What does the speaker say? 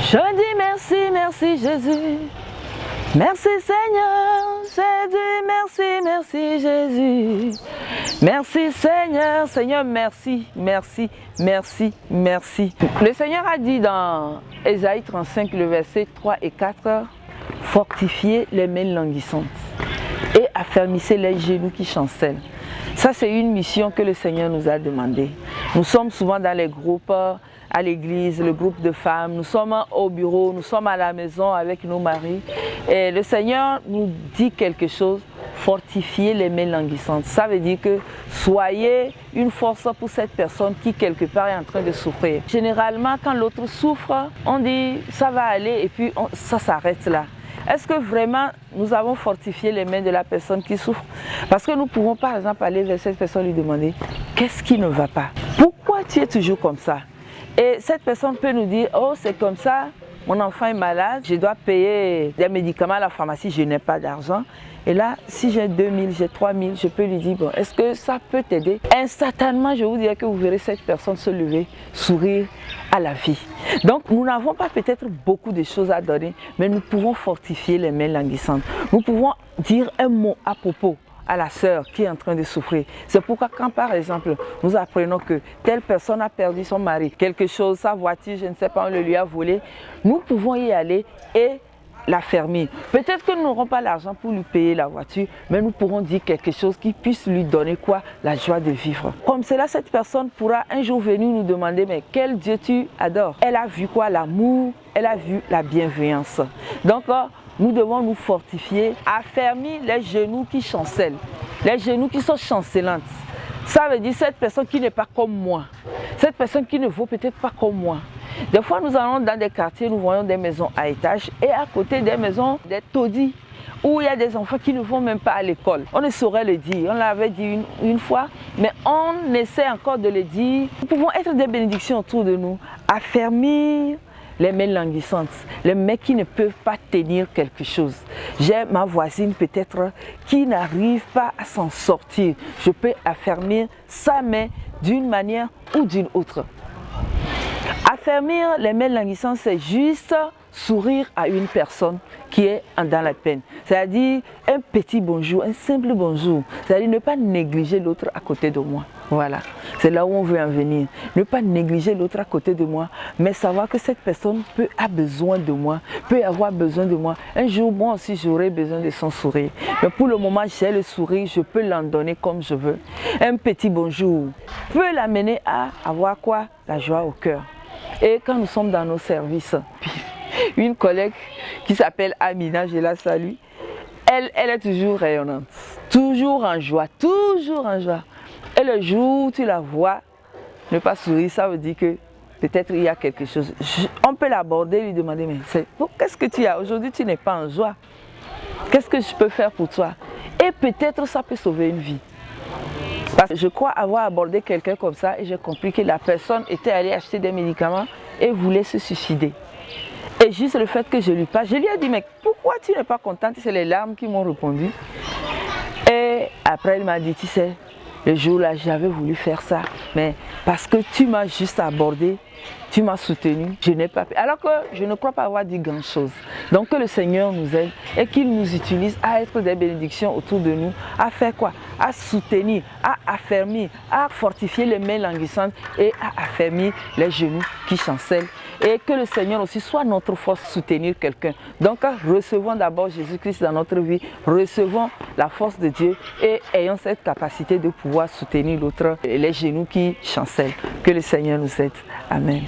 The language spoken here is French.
Je dis merci, merci Jésus. Merci Seigneur, Jésus, merci, merci Jésus. Merci Seigneur, Seigneur, merci, merci, merci, merci. Le Seigneur a dit dans Ésaïe 35, le verset 3 et 4, fortifiez les mains languissantes et affermissez les genoux qui chancellent. Ça, c'est une mission que le Seigneur nous a demandé. Nous sommes souvent dans les groupes, à l'église, le groupe de femmes, nous sommes au bureau, nous sommes à la maison avec nos maris. Et le Seigneur nous dit quelque chose, fortifiez les mains languissantes. Ça veut dire que soyez une force pour cette personne qui quelque part est en train de souffrir. Généralement, quand l'autre souffre, on dit ça va aller et puis ça s'arrête là. Est-ce que vraiment nous avons fortifié les mains de la personne qui souffre? Parce que nous pouvons par exemple aller vers cette personne et lui demander qu'est-ce qui ne va pas? Pourquoi tu es toujours comme ça? Et cette personne peut nous dire, oh c'est comme ça, mon enfant est malade, je dois payer des médicaments à la pharmacie, je n'ai pas d'argent. Et là, si j'ai 2000, j'ai 3000, je peux lui dire, bon, est-ce que ça peut t'aider? Instantanément, je vous dirais que vous verrez cette personne se lever, sourire à la vie. Donc, nous n'avons pas peut-être beaucoup de choses à donner, mais nous pouvons fortifier les mains languissantes. Nous pouvons dire un mot à propos à la sœur qui est en train de souffrir. C'est pourquoi quand par exemple nous apprenons que telle personne a perdu son mari, quelque chose, sa voiture, je ne sais pas, on le lui a volé, nous pouvons y aller et la fermer. Peut-être que nous n'aurons pas l'argent pour lui payer la voiture, mais nous pourrons dire quelque chose qui puisse lui donner quoi? La joie de vivre. Comme cela, cette personne pourra un jour venir nous demander, mais quel Dieu tu adores? Elle a vu quoi? L'amour, elle a vu la bienveillance. Donc, nous devons nous fortifier, affermir les genoux qui chancellent, les genoux qui sont chancelantes. Ça veut dire cette personne qui n'est pas comme moi, cette personne qui ne vaut peut-être pas comme moi. Des fois, nous allons dans des quartiers, nous voyons des maisons à étage et à côté des maisons, des taudis, où il y a des enfants qui ne vont même pas à l'école. On ne saurait le dire, on l'avait dit une fois, mais on essaie encore de le dire. Nous pouvons être des bénédictions autour de nous, affermir les mains languissantes, les mains qui ne peuvent pas tenir quelque chose. J'ai ma voisine peut-être qui n'arrive pas à s'en sortir. Je peux affermir sa main d'une manière ou d'une autre. Affermir les mains languissantes, c'est juste sourire à une personne qui est dans la peine. C'est-à-dire un petit bonjour, un simple bonjour. C'est-à-dire ne pas négliger l'autre à côté de moi. Voilà, c'est là où on veut en venir. Ne pas négliger l'autre à côté de moi, mais savoir que cette personne a besoin de moi, peut avoir besoin de moi. Un jour, moi aussi, j'aurai besoin de son sourire. Mais pour le moment, j'ai le sourire, je peux l'en donner comme je veux. Un petit bonjour peut l'amener à avoir quoi? La joie au cœur. Et quand nous sommes dans nos services, une collègue qui s'appelle Amina, je la salue, elle est toujours rayonnante, toujours en joie, toujours en joie. Et le jour où tu la vois ne pas sourire, ça veut dire que peut-être il y a quelque chose. On peut l'aborder et lui demander, mais qu'est-ce que tu as? Aujourd'hui, tu n'es pas en joie. Qu'est-ce que je peux faire pour toi? Et peut-être ça peut sauver une vie. Parce que je crois avoir abordé quelqu'un comme ça et j'ai compris que la personne était allée acheter des médicaments et voulait se suicider. Et juste le fait que je lui parle, je lui ai dit, mais pourquoi tu n'es pas contente? C'est les larmes qui m'ont répondu. Et après, elle m'a dit, tu sais, le jour-là, j'avais voulu faire ça, mais parce que tu m'as juste abordé, tu m'as soutenu, je n'ai pas pu. Alors que je ne crois pas avoir dit grand-chose. Donc que le Seigneur nous aide et qu'il nous utilise à être des bénédictions autour de nous, à faire quoi? À soutenir, à affermir, à fortifier les mains languissantes et à affermir les genoux qui chancellent. Et que le Seigneur aussi soit notre force soutenir quelqu'un. Donc recevons d'abord Jésus-Christ dans notre vie, recevons la force de Dieu et ayons cette capacité de pouvoir soutenir l'autre, les genoux qui chancellent. Que le Seigneur nous aide. Amen.